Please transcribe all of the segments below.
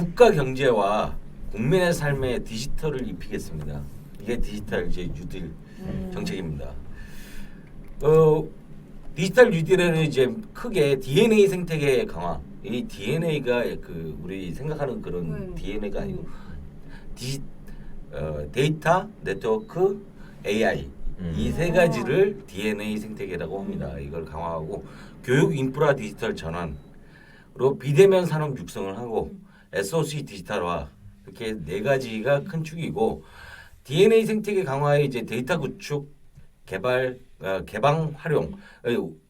국가 경제와 국민의 삶에 디지털을 입히겠습니다. 이게 디지털 이제 뉴딜 정책입니다. 디지털 뉴딜에는 이제 크게 DNA 생태계 강화. 이 DNA가 그 우리 생각하는 그런 DNA가 아니고 데이터, 네트워크, AI 이 세 가지를 DNA 생태계라고 합니다. 이걸 강화하고 교육 인프라 디지털 전환으로 비대면 산업 육성을 하고 SOC 디지털화 이렇게 네 가지가 큰 축이고 DNA 생태계 강화에 이제 데이터 구축, 개발, 개방, 활용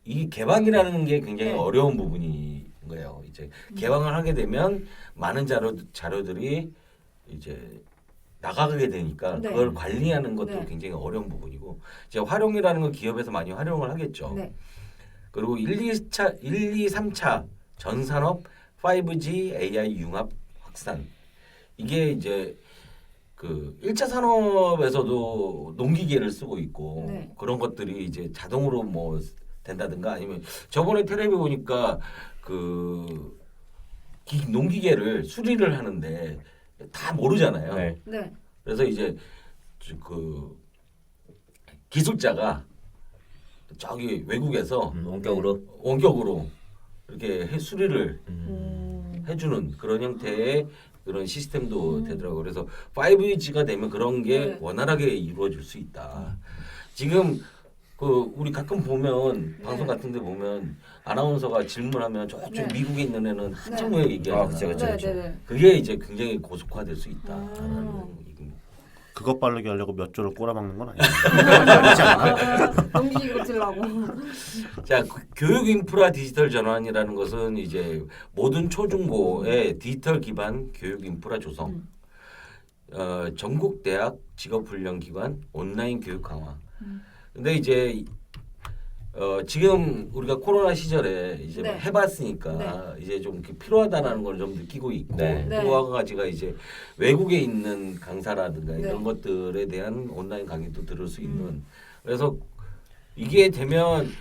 이 개방이라는 게 굉장히 어려운 부분인 거예요. 이제 개방을 하게 되면 많은 자료들이 이제 나가게 되니까 그걸 관리하는 것도 굉장히 어려운 부분이고 이제 활용이라는 건 기업에서 많이 활용을 하겠죠. 그리고 1, 2, 3차 전산업 5G AI 융합 확산 이게 이제 그 1차 산업에서도 농기계를 쓰고 있고 그런 것들이 이제 자동으로 뭐 된다든가 아니면 저번에 텔레비 보니까 그 농기계를 수리를 하는데 다 모르잖아요. 그래서 이제 그 기술자가 저기 외국에서 원격으로 이렇게 수리를 해주는 그런 형태의 그런 시스템도 되더라고요. 그래서 5G가 되면 그런 게 원활하게 이루어질 수 있다. 지금 그 우리 가끔 보면 방송 같은데 보면 아나운서가 질문하면 저쪽 미국에 있는 애는 한참 후에 얘기하잖아요. 그렇죠. 그게 이제 굉장히 고속화될 수 있다. 그것 바르게 하려고 몇 조를 꼬라박는 건 아니에요. 넘기고 들라고. 자, 교육 인프라 디지털 전환이라는 것은 이제 모든 초중고의 디지털 기반 교육 인프라 조성, 전국 대학 직업훈련기관 온라인 교육 강화. 근데 이제 지금 우리가 코로나 시절에 이제 막 해봤으니까 이제 좀 필요하다는 걸 좀 느끼고 있고 또 한 가지가 이제 외국에 있는 강사라든가 이런 것들에 대한 온라인 강의도 들을 수 있는 그래서 이게 되면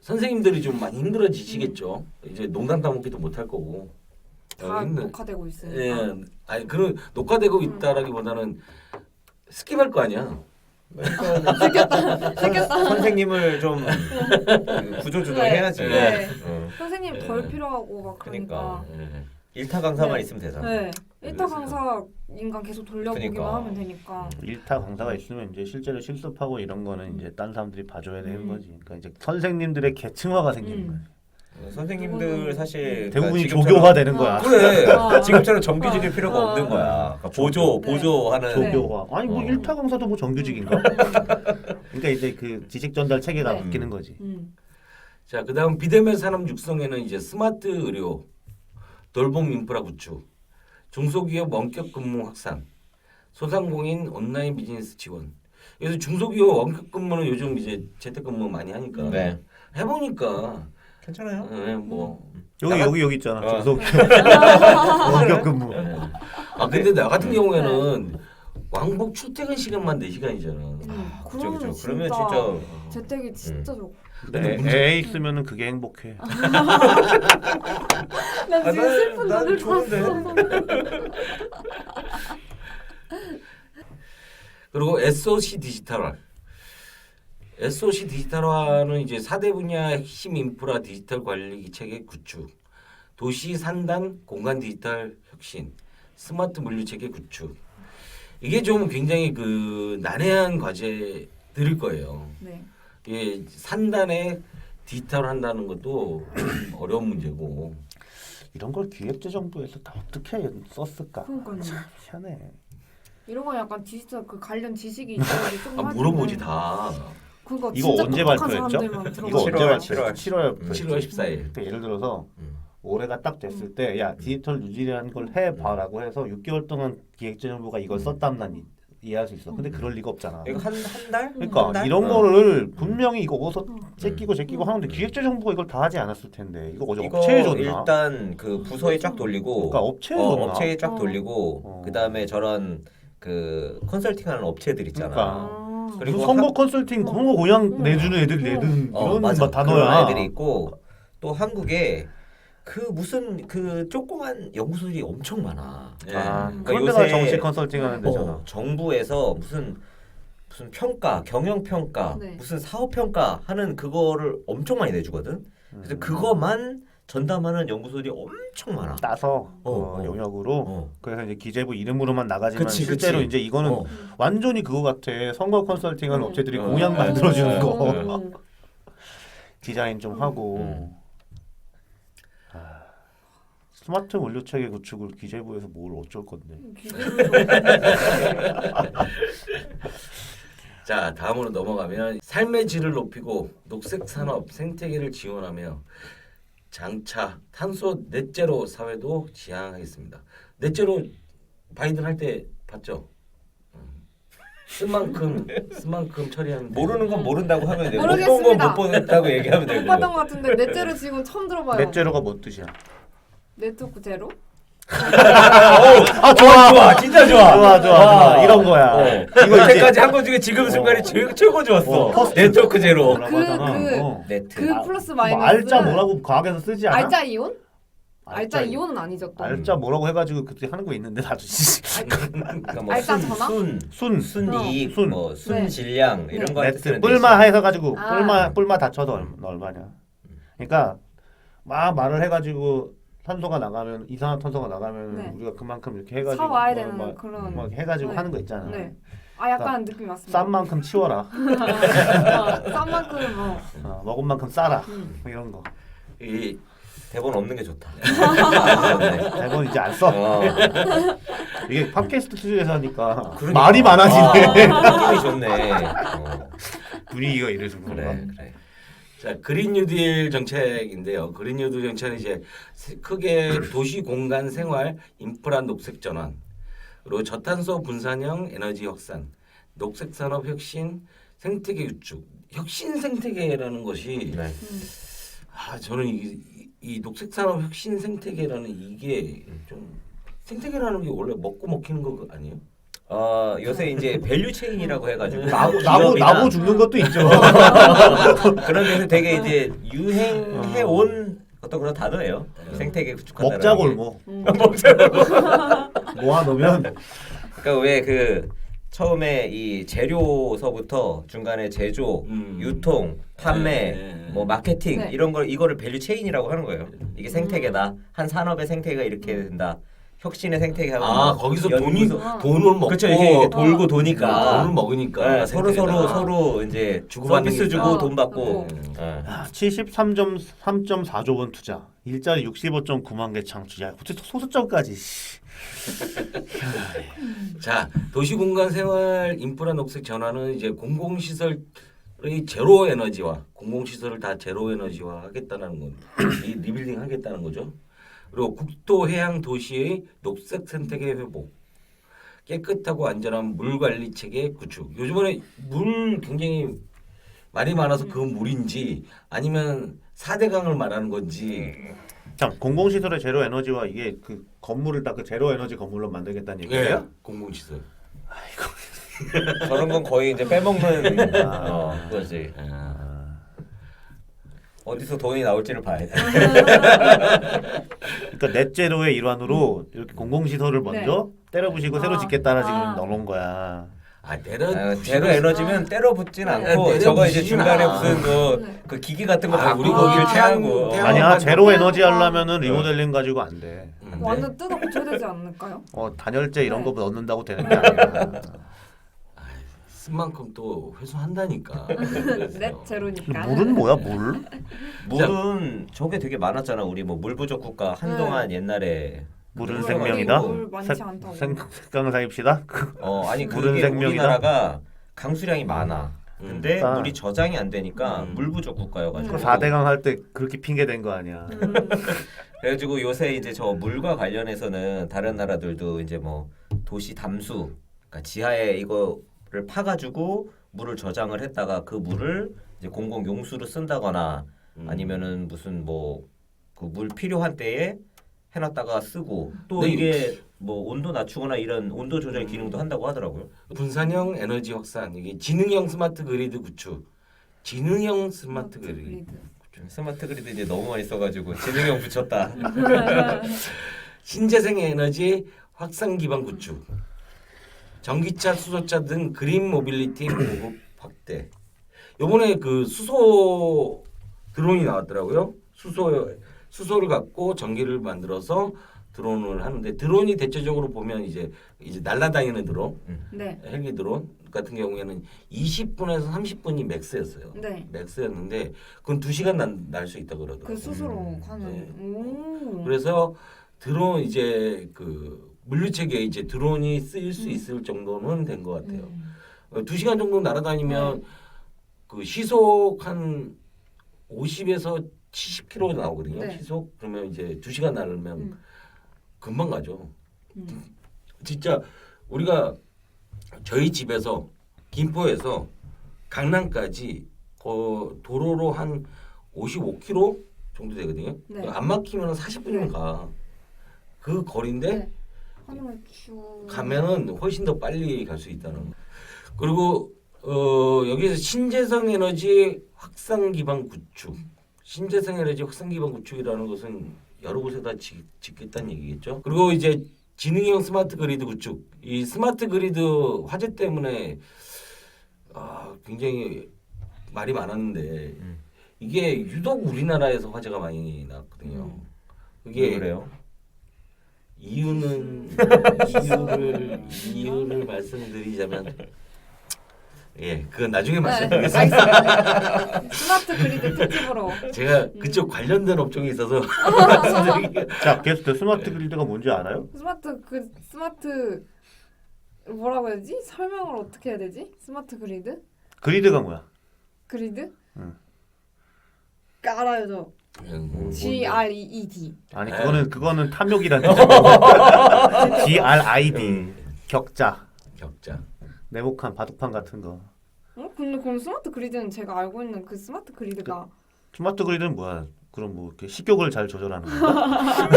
선생님들이 좀 많이 힘들어지시겠죠. 이제 농담 따먹기도 못할 거고 다 녹화되고 있으니까. 예, 아니 그런 녹화되고 있다라기보다는 스킵할 거 아니야. 생겼다. 선생님을 좀 구조조정 해야지. 선생님 덜 필요하고 막 그러니까. 일타 강사만 있으면 되잖아. 일타 강사 인간 계속 돌려보기만 그러니까. 하면 되니까. 일타 강사가 있으면 이제 실제로 실습하고 이런 거는 이제 딴 사람들이 봐줘야 되는 거지. 그러니까 이제 선생님들의 계층화가 생기는 거지. 선생님들 사실 대부분이 그러니까 조교화 되는 거야. 그래. 지금처럼 정규직일 필요가 없는 거야. 그러니까 보조하는 조교화. 아니 뭐 일타 강사도 뭐 정규직인가? 그러니까 이제 그 지식 전달 체계가 바뀌는 거지. 자, 그다음 비대면 산업 육성에는 이제 스마트 의료, 돌봄 인프라 구축, 중소기업 원격 근무 확산, 소상공인 온라인 비즈니스 지원. 그래서 중소기업 원격 근무는 요즘 이제 재택근무 많이 하니까 해보니까 괜찮아요. 뭐 여기 있잖아. 중소기업 원격 근무. 근데 나 같은 경우에는 왕복 출퇴근 시간만 4시간이잖아. 그죠. 그러면 진짜 재택이 진짜 좋고. 애 있으면은 그게 행복해. 난 지금 슬픈 난 눈을 좋은데. 봤어. 그리고 SOC 디지털화. SOC 디지털화는 이제 4대 분야 핵심 인프라 디지털 관리 체계 구축, 도시 산단 공간 디지털 혁신, 스마트 물류 체계 구축. 이게 좀 굉장히 그 난해한 과제들일 거예요. 예, 산단에 디지털 한다는 것도 어려운 문제고. 이런 걸 기획재정부에서 다 어떻게 썼을까? 그러니까요. 참 희한해. 이런 거 약간 디지털 그 관련 지식이 있어야지 좀 물어보지 다. 그거 이거 진짜 언제 똑똑한 발표했죠? 사람들만 이거 언제 7월, 발표했죠? 7월 7월 14일. 그러니까 예를 들어서 올해가 딱 됐을 때 야 디지털 뉴딜이라는 걸 해봐라고 해서 6개월 동안 기획재정부가 이걸 썼다면 난 이해할 수 있어. 근데 그럴 리가 없잖아. 이거 한 달? 그러니까 한 달? 이런 거를 분명히 이거 어디서 제끼고 하는데 기획재정부가 이걸 다 하지 않았을 텐데 이거 어제 이거 업체에 줬나? 일단 그 부서에 쫙 돌리고 그러니까 업체에 줬나? 업체에 쫙 돌리고 그다음에 저런 그 컨설팅하는 업체들 있잖아. 그러니까. 그리고 무슨 선거 컨설팅 그런 거 그냥 내주는 애들이 내든 이런 맞아. 단어야. 그런 애들이 있고 또 한국에 그 무슨 그 조그만 연구소들이 엄청 많아. 예. 아, 그러니까 그런 데가 요새- 정치 컨설팅 하는 데잖아. 정부에서 무슨 평가, 경영 평가, 네. 무슨 사업 평가 하는 그거를 엄청 많이 내주거든. 그래서 그것만 전담하는 연구소들이 엄청 많아. 따서 어. 영역으로 어. 그래서 이제 기재부 이름으로만 나가지만 그치, 실제로 그치. 이제 이거는 어. 완전히 그거 같아. 선거 컨설팅하는 업체들이 어. 공약 만들어주는 거 음. 디자인 좀 하고 아, 스마트 원료 체계 구축을 기재부에서 뭘 어쩔 건데. 기재부 자, 다음으로 넘어가면 삶의 질을 높이고 녹색 산업 생태계를 지원하며 장차 탄소 넷제로 사회도 지향하겠습니다. 넷제로 바이든 할 때 봤죠? 쓴 만큼 처리하는 모르는 건 모른다고 하면 돼. 모르겠습니다. 못본건못 보겠다고 얘기하면 되고. 못 봤던 것 같은데 넷제로 지금 처음 들어봐요. 넷제로가 뭔 뜻이야? 네트워크 제로? 아 좋아, 진짜 좋아. 좋아. 이런 거야. 이거 이때까지 한 거 중에 지금 순간이 최고 좋았어. 퍼스트. 네트워크 제로. 뭐라고 하잖아. 네트. 그 플러스 마이너스. 뭐 알짜 뭐라고 과학에서 쓰지 않아? 알짜 이온? 알짜 이온은 아니죠 또. 알짜 뭐라고 해가지고 그때 하는 거 있는데 나도 그러니까 뭐 알짜 전화? 순이익, 순. 뭐 순질량 이런 거 네트 쓰는 데 뿔마 해가지고 아. 뿔마 다쳐도 얼마냐. 그러니까 막 말을 해가지고 탄소가 나가면 이산화탄소가 나가면 네. 우리가 그만큼 이렇게 해가지고 사와야 막 되는 그런. 막 해가지고 네. 하는 거 있잖아. 네. 아 약간 느낌이 왔습니다. 싼 만큼 치워라. 싼 만큼 뭐. 먹은 만큼 싸라. 음. 뭐 이런 거. 이 대본 없는 게 좋다. 대본 이제 안 써. 어. 이게 팟캐스트 수준에서 하니까 그러니까. 말이 많아지네. 느낌이 좋네. 어. 분위기가 이래서 그래, 그래. 자, 그린 뉴딜 정책인데요. 그린 뉴딜 정책은 이제 크게 도시 공간 생활 인프라 녹색 전환으로 저탄소 분산형 에너지 확산, 녹색 산업 혁신, 생태계 유축. 혁신 생태계라는 것이 네. 저는 이 녹색 산업 혁신 생태계라는 이게 좀 생태계라는 게 원래 먹고 먹히는 거 아니에요? 요새 이제 밸류 체인이라고 해가지고 나고 죽는 것도 있죠. 그런 데서 되게 이제 유행해 온 어떤 그런 단어예요. 생태계 구축한다는 먹자골목. 모아놓으면 그러니까 왜 그 처음에 이 재료서부터 중간에 제조, 유통, 판매, 네. 뭐 마케팅 네. 이런 걸 이거를 밸류 체인이라고 하는 거예요. 이게 생태계다. 한 산업의 생태계가 이렇게 된다. 혁신의 생태계가 거기서 돈을 먹고 그렇죠. 이게 돌고 도니까 돈을 먹으니까 네, 서로 이제 주고받는 서비스 게 주고 있다. 돈 받고. 어. 73.4조 원 투자. 일자리 65.9만 개 창출. 야, 소수점까지. 자, 도시공간 생활 인프라 녹색 전환은 이제 공공시설의 제로 에너지화, 공공시설을 다 제로 에너지화 하겠다는 건, 이 리빌딩 하겠다는 거죠. 그리고 국토 해양 도시의 녹색 생태계 회복, 깨끗하고 안전한 물 관리 체계 구축. 요즘에 물 굉장히 말이 많아서 그 물인지 아니면 4대강을 말하는 건지. 참 공공시설의 제로 에너지와 이게 그 건물을 다 그 제로 에너지 건물로 만들겠다는 얘기예요? 공공시설. 저런 건 거의 이제 빼먹는 그거지. 어디서 돈이 나올지를 봐야 돼. 그러니까 넷제로의 일환으로 이렇게 공공시설을 먼저 때려부시고 새로 짓겠다는 지금 넣어놓은 거야. 제로 에너지면 때려 붙진 않고 때려 저거 이제 부시진 중간에 않아. 무슨 그 기기 같은 거 우리 바꾸고 거기 교체하고. 태양- 아니야 제로 태양- 에너지 하려면은 리모델링 가지고 안 돼. 완전 뜯어 고쳐야 되지 않을까요? 단열재 이런 네. 거 넣는다고 되는 게 아니야. 쓴 만큼 또 회수한다니까. 넷 제로니까. 물은 뭐야 물? 물은 저게 되게 많았잖아. 우리 뭐 물 부족 국가 한동안 옛날에 물은 그거 생명이다. 물 많지 않다고. 색강 사입시다. 아니 물은 그게 생명이다. 우리나라가 강수량이 많아. 근데 아. 물이 저장이 안 되니까 물 부족 국가여가지고. 4대강 할 때 그렇게 핑계 댄 거 아니야. 그래가지고 요새 이제 저 물과 관련해서는 다른 나라들도 이제 뭐 도시 담수, 그러니까 지하에 이거를 파가지고 물을 저장을 했다가 그 물을 이제 공공 용수로 쓴다거나 아니면은 무슨 뭐 그 물 필요한 때에 해놨다가 쓰고 또 네. 이게 뭐 온도 낮추거나 이런 온도 조절 기능도 한다고 하더라고요. 분산형 에너지 확산, 이게 지능형 스마트 그리드 구축, 지능형 스마트 그리드 스마트 그리드 이제 너무 많이 써가지고 지능형 붙였다. 신재생 에너지 확산 기반 구축, 전기차, 수소차 등 그린 모빌리티 보급 확대. 요번에 그 수소 드론이 나왔더라고요. 수소를 갖고 전기를 만들어서 드론을 하는데, 드론이 대체적으로 보면 이제 날아다니는 드론, 네. 헬기 드론 같은 경우에는 20분에서 30분이 맥스였어요. 네. 맥스였는데 그건 2시간 날 수 있다 그러더라고요. 그 스스로 가는. 네. 오. 그래서 드론 이제 그 물류체계에 이제 드론이 쓰일 수 있을 정도는 된 것 같아요. 2시간 정도 날아다니면 그 시속 한 50에서 70km 나오거든요. 네. 시속. 그러면 이제 2시간 날면 금방 가죠. 음. 진짜 우리가 저희 집에서 김포에서 강남까지 도로로 한 55km 정도 되거든요. 네. 안 막히면 40분이면 가. 그 거리인데 네. 하늘을 쭉 가면은 훨씬 더 빨리 갈 수 있다는 거. 그리고 여기서 신재생 에너지 확산 기반 구축. 신재생 에너지 확산 기반 구축이라는 것은 여러 곳에다 짓겠다는 얘기겠죠. 그리고 이제 지능형 스마트 그리드 구축. 이 스마트 그리드 화재 때문에 굉장히 말이 많았는데 이게 유독 우리나라에서 화재가 많이 났거든요. 왜 그게 그래요? 이유는 이유를 말씀드리자면 그건 나중에 말씀드리겠습니다. 알겠습니다. 스마트 그리드 특집으로. 제가 그쪽 관련된 업종이 있어서 말씀드리기. 자, 게스트 스마트 그리드가 뭔지 알아요? 스마트 뭐라고 해야 되지? 설명을 어떻게 해야 되지? 스마트 그리드? 그리드가 뭐야? 그리드? 응. 알아요 저. GREED. 아니 네. 그거는 탐욕이라는 뜻이고 GRID 격자 격자. 네모칸 바둑판 같은 거. 근데 그럼 스마트 그리드는 제가 알고 있는 그 스마트 그리드가 스마트 그리드는 뭐야? 그럼 뭐 이렇게 식욕을 잘 조절하는 건가?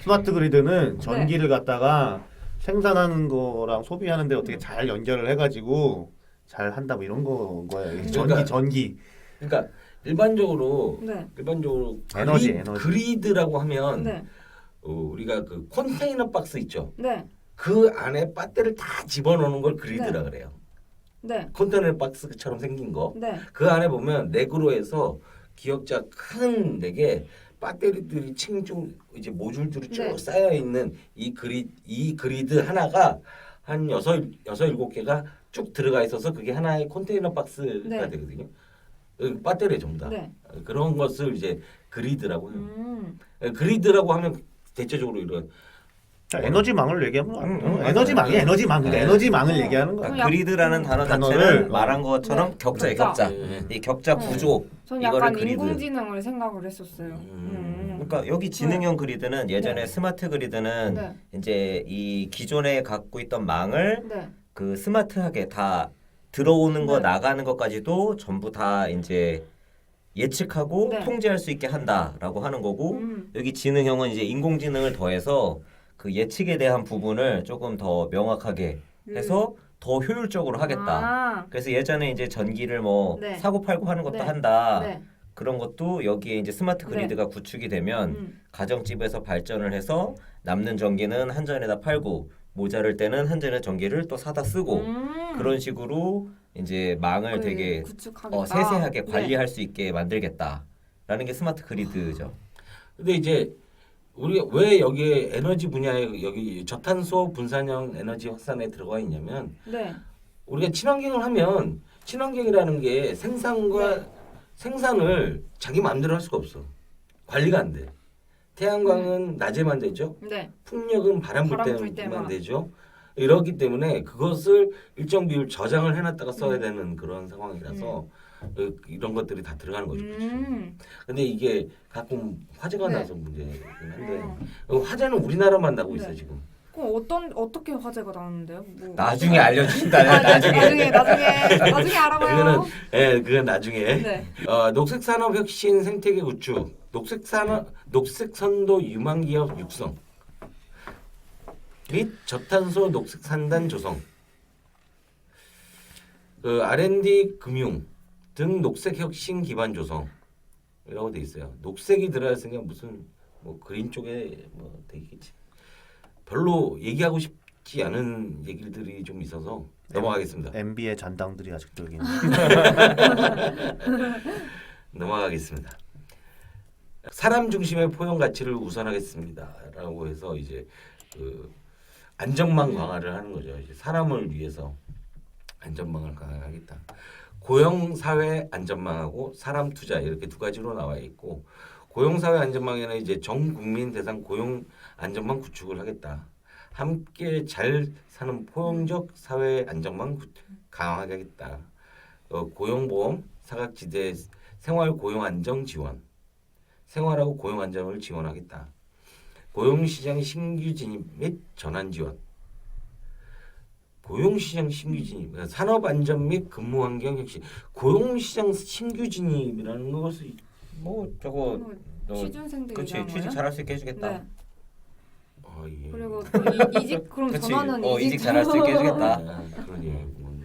스마트 그리드는 전기를 갖다가 생산하는 거랑 소비하는데 어떻게 잘 연결을 해가지고 잘 한다 뭐 이런 거야. 전기. 그러니까 일반적으로 네. 에너지. 그리드라고 하면 네. 우리가 그 컨테이너 박스 있죠. 네. 그 안에 배터리를 다 집어넣는 걸 그리드라 그래요. 네. 컨테이너 박스처럼 생긴 거. 네. 그 안에 보면 넥으로 해서 기역자 큰 넥에 배터리들이 층중 이제 모듈들이 쭉 네. 쌓여 있는 이 그리드 하나가 한 6-7개가 쭉 들어가 있어서 그게 하나의 컨테이너 박스가 네. 되거든요. 배터리 전부 다. 네. 그런 것을 이제 그리드라고 해요. 그리드라고 하면 대체적으로 이런 에너지망을 얘기하면 에너지망. 에너지망. 근데 네. 에너지망을 얘기하는 거야. 그냥- 그리드라는 단어 단어를 자체는 말한 것처럼 네. 격자예요. 격자. 격자. 이 격자 네. 구조. 전 이거를 약간 그리드. 인공지능을 생각을 했었어요. 그러니까 여기 지능형 그리드는 예전에 네. 스마트 그리드는 네. 이제 이 기존에 갖고 있던 망을 네. 그 스마트하게 다 들어오는 거 네. 나가는 것까지도 전부 다 이제 예측하고 네. 통제할 수 있게 한다라고 하는 거고 음. 여기 지능형은 이제 인공지능을 더해서 그 예측에 대한 부분을 조금 더 명확하게 해서 더 효율적으로 하겠다. 아. 그래서 예전에 이제 전기를 뭐 네. 사고 팔고 하는 것도 네. 한다. 네. 그런 것도 여기에 이제 스마트 그리드가 구축이 되면 가정집에서 발전을 해서 남는 전기는 한전에다 팔고 모자랄 때는 한전의 전기를 또 사다 쓰고 그런 식으로 이제 망을 되게 구축하겠다. 세세하게 네. 관리할 수 있게 만들겠다라는 게 스마트 그리드죠. 근데 이제 우리가 왜 여기에 에너지 분야에 여기 저탄소 분산형 에너지 확산에 들어가 있냐면 네. 우리가 친환경을 하면 친환경이라는 게 생산을 자기 마음대로 할 수가 없어. 관리가 안 돼. 태양광은 낮에만 되죠. 네. 풍력은 바람 불 때만 되죠. 이렇기 때문에 그것을 일정 비율 저장을 해놨다가 써야 되는 그런 상황이라서 이런 것들이 다 들어가는 거죠. 근데 이게 가끔 화재가 네. 나서 문제긴 한데 화재는 우리나라만 나고 있어요 네. 지금. 그럼 어떻게 화재가 나는데요? 뭐. 나중에 알려주신다면 나중에 알아봐요. 그건 나중에. 네. 녹색산업 혁신 생태계 구축, 녹색선도 유망기업 육성 및 저탄소 녹색산단 조성, 그 R&D 금융, 등 녹색 혁신 기반 조성이라고 돼 있어요. 녹색이 들어갔으니까 무슨 뭐 그린 쪽에 뭐 되겠지. 별로 얘기하고 싶지 않은 얘기들이 좀 있어서 넘어가겠습니다. MB의 잔당들이 아직도 여기 있는. 넘어가겠습니다. 사람 중심의 포용 가치를 우선하겠습니다라고 해서 이제 그 안전망 강화를 하는 거죠. 이제 사람을 위해서 안전망을 강화하겠다. 고용 사회 안전망하고 사람 투자 이렇게 두 가지로 나와 있고 고용 사회 안전망에는 이제 전 국민 대상 고용 안전망 구축을 하겠다. 함께 잘 사는 포용적 사회 안전망 강화하겠다. 고용보험 사각지대 생활 고용 안정 지원 생활하고 고용 안정을 지원하겠다. 고용시장 신규 진입 및 전환 지원. 고용시장 신규 진입, 산업 안전 및 근무 환경 혁신. 고용시장 신규 진입이라는 것을 뭐 저거 취준생들이 그렇지 일하는 취직 거예요? 잘할 수 있게 해주겠다. 네. 예. 그리고 또 이직 그럼 그치. 전화는 이직 잘할 수 있게 해주겠다. 아, 그러니 좀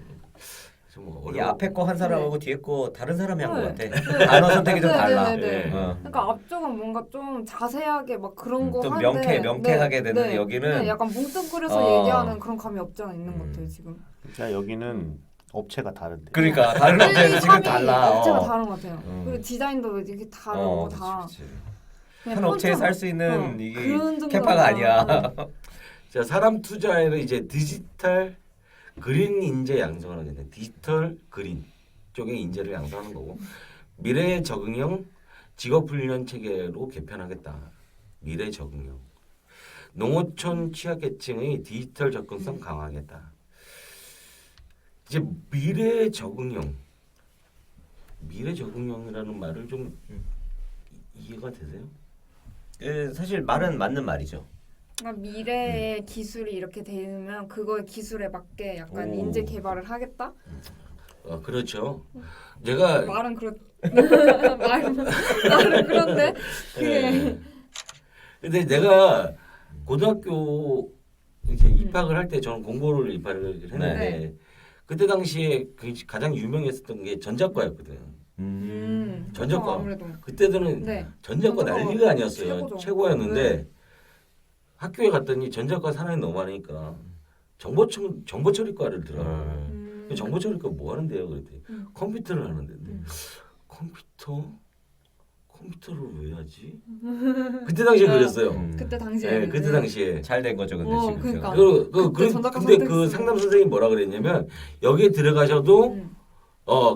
이 앞에 거 한 사람하고 뒤에 거 다른 사람이 한 것 네. 같아. 단어 선택이 좀 네, 달라. 네, 네, 네. 어. 그러니까 앞쪽은 뭔가 좀 자세하게 막 그런 거 좀 하는데 명쾌하게 되는 여기는 약간 뭉뚱그려서 어. 얘기하는 그런 감이 없지 않아 있는 것 같아요 지금. 진짜 여기는 업체가 다른데. 그러니까 다른 업체에서 지금 달라. 업체가 다른 것 같아요. 음. 그리고 디자인도 이렇게 다르고 다. 그치. 그냥 한 업체에 폰트만- 살 수 있는 이게 그런 정도가 캐파가 아니야. 자, 사람 투자에는 이제 디지털 그린 인재 양성을 하겠네. 디지털 그린 쪽에 인재를 양성하는 거고 미래 적응형 직업 훈련 체계로 개편하겠다. 미래 적응형. 농어촌 취약계층의 디지털 접근성 강화하겠다. 이제 미래 적응형. 미래 적응형이라는 말을 좀 이해가 되세요? 사실 말은 맞는 말이죠. 그러니까 미래의 기술이 이렇게 되면 그거의 기술에 맞게 약간 오. 인재 개발을 하겠다. 그렇죠. 제가 말은 말은 그런데 그게 예. 근데 내가 고등학교 이제 입학을 할 때 저는 공고를 입학을 했는데 네. 그때 당시에 그 가장 유명했었던 게 전자과였거든. 전자과. 그렇죠, 아무래도 그때들은 네. 전자과 전자과가 난리가 아니었어요. 최고죠. 최고였는데 네. 학교에 갔더니 전자과 사람이 너무 많으니까 정보처리과를 들어. 정보처리과 뭐 하는데요? 그랬더니 컴퓨터를 하는데 컴퓨터를 왜 하지? 그때 당시에 그랬어요. 그때 당시에 네, 그때 당시에. 잘 된 거죠, 근데 지금. 그러니까. 근데 전자과 그 선택했어요. 상담 선생님이 뭐라 그랬냐면 여기에 들어가셔도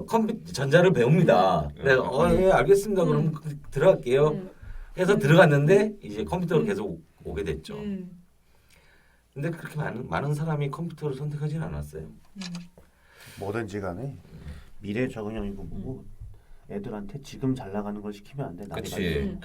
컴퓨터 전자를 배웁니다. 내가 예, 알겠습니다. 그럼 들어갈게요. 해서 들어갔는데 이제 컴퓨터로 계속 오게 됐죠. 근데 그렇게 많은 사람이 컴퓨터를 선택하지는 않았어요. 뭐든지 간에 미래 적응형이고 뭐고 애들한테 지금 잘 나가는 걸 시키면 안 돼. 그렇지.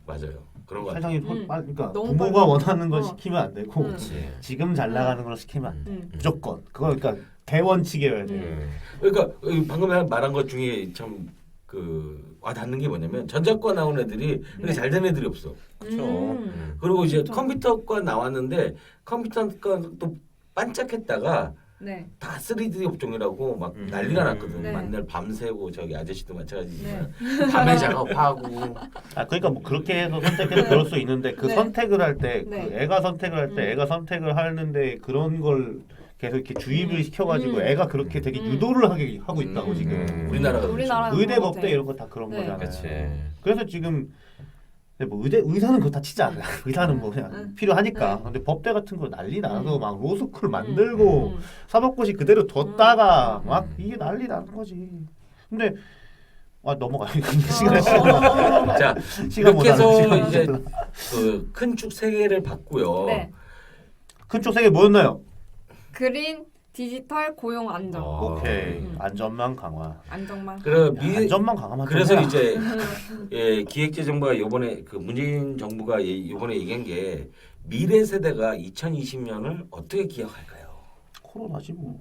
맞아요. 그런 거 같아요. 세상이 그러니까 너무 부모가 빨리. 원하는 걸 시키면 안 되고 그렇지. 지금 잘 나가는 걸 시키면 안 돼. 음. 무조건 그거 그러니까 대원칙이어야 돼. 그러니까 방금 말한 것 중에 참 그 와닿는 게 뭐냐면 전자과 나온 애들이 그렇게 잘 된 애들이 없어. 그렇죠. 그리고 이제 그렇죠. 컴퓨터과 나왔는데 컴퓨터과 또 반짝했다가 네. 다 3D 업종이라고 막 난리가 났거든. 네. 만날 밤새고 저기 아저씨도 마찬가지지만 네. 밤에 작업하고 그러니까 뭐 그렇게 해서 선택해서 그럴 수 있는데 그 네. 선택을 할 때 네. 그 애가 선택을 할 때 애가 선택을 하는데 그런 걸 계속 이렇게 주입을 시켜가지고 애가 그렇게 되게 유도를 하게 하고 있다고 지금. 우리나라가 우리나라 그렇죠. 의대 그런 것 법대 같아. 이런 거 다 그런 네. 거잖아요. 그렇지. 그래서 지금 근데 뭐 의사는 그거 다 치지 않아요. 의사는 뭐 그냥 필요하니까. 근데 법대 같은 거 난리 나서 막 로스쿨 만들고 사법고시 그대로 뒀다가 막 이게 난리 나는 거지. 근데 넘어가요. 시간 자 시간 이렇게 해서 모자라네. 이제 그 큰 축 세 개를 봤고요. 네. 큰쪽 세개 뭐였나요? 그린 디지털 고용 안정. 오케이. 안전망 강화. 안정망. 안전망 강화만 그래서 좀 해라. 이제 기획재정부가 이번에 그 문재인 정부가 이번에 얘기한 게 미래 세대가 2020년을 어떻게 기억할까요? 코로나지 뭐.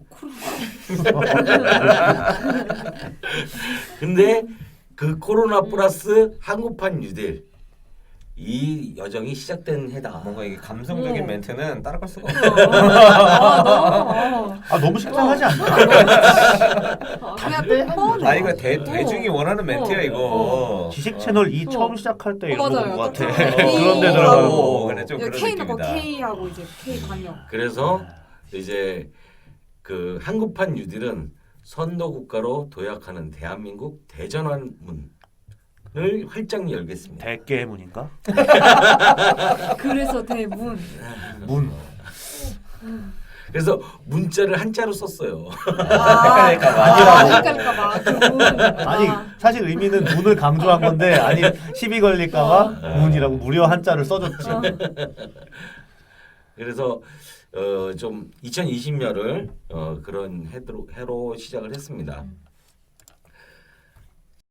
근데 그 코로나 플러스 한국판 뉴딜 이 여정이 시작된 해다. 뭔가 이게 감성적인 어. 멘트는 따라갈 수가 없어. 너무 식상하지 않나? 아 이거 대중이 원하는 멘트야 이거. 지식 채널 2 처음 시작할 때 이런 맞아요. 것 같아. 좀 그런 데 들어가는 거. 그래 좀 그런 K 넣고 느낌이다. K하고 이제 K 관역. 그래서 이제 그 한국판 뉴딜은 선도 국가로 도약하는 대한민국 대전환문을 활짝 열겠습니다. 대깨문인가? 그래서 대문. 문. 그래서 문자를 한자로 썼어요. 헷갈릴까봐. 그 문. 아니 사실 의미는 문을 강조한 건데 아니 시비 걸릴까봐 문이라고 무려 한자를 써줬지. 그래서 좀 2020년을 그런 해로 시작을 했습니다.